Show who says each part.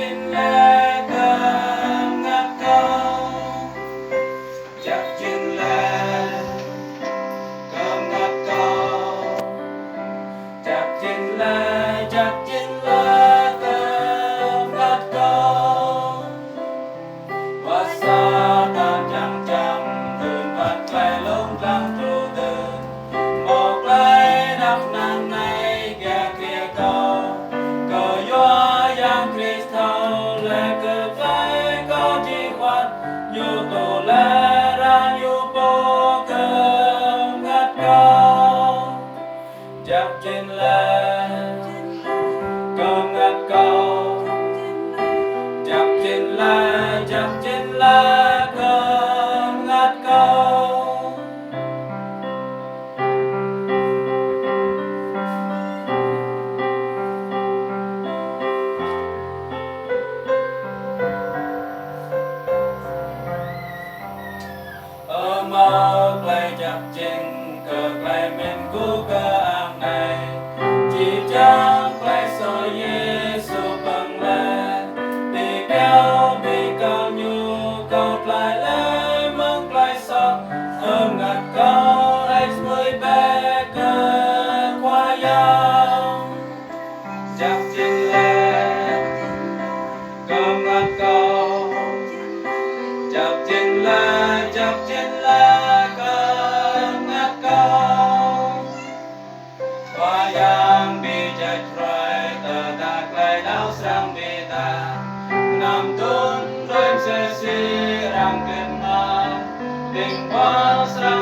Speaker 1: trên lá cơm ngắt câu, chặt trên lá cơm ngắt câu, chặt trên lá cơm ngắt câu, và xa tan chẳng chẳng thường vắt lại lung trăng tru tư một lấy đắp nan này kẻ kia câu cờ gió giang Christau lệ cờ phải có chi khoan nhu tổ lệ ra nhu bố cơm ngắt câu chặt trên lệ cơm ngắt câu chặt trên lệ cơm ngắt câu. Ở mơ quay chặt trên cờ quay mình cú cơ am này chỉ chẳng quay so Giêsu bằng lệ đi béo bị cao nhu cầu lại lệ mong lại so ôm ngặt câu ấy mới bé cơ qua nhau chặt trên lệ cơm ngắt câu chặt trên lá cơm ngắt câu qua yang bị chạy rồi tờ ta lại đau sang bị ta nằm tuôn đôi xe xì răng kinh mà tình quá sang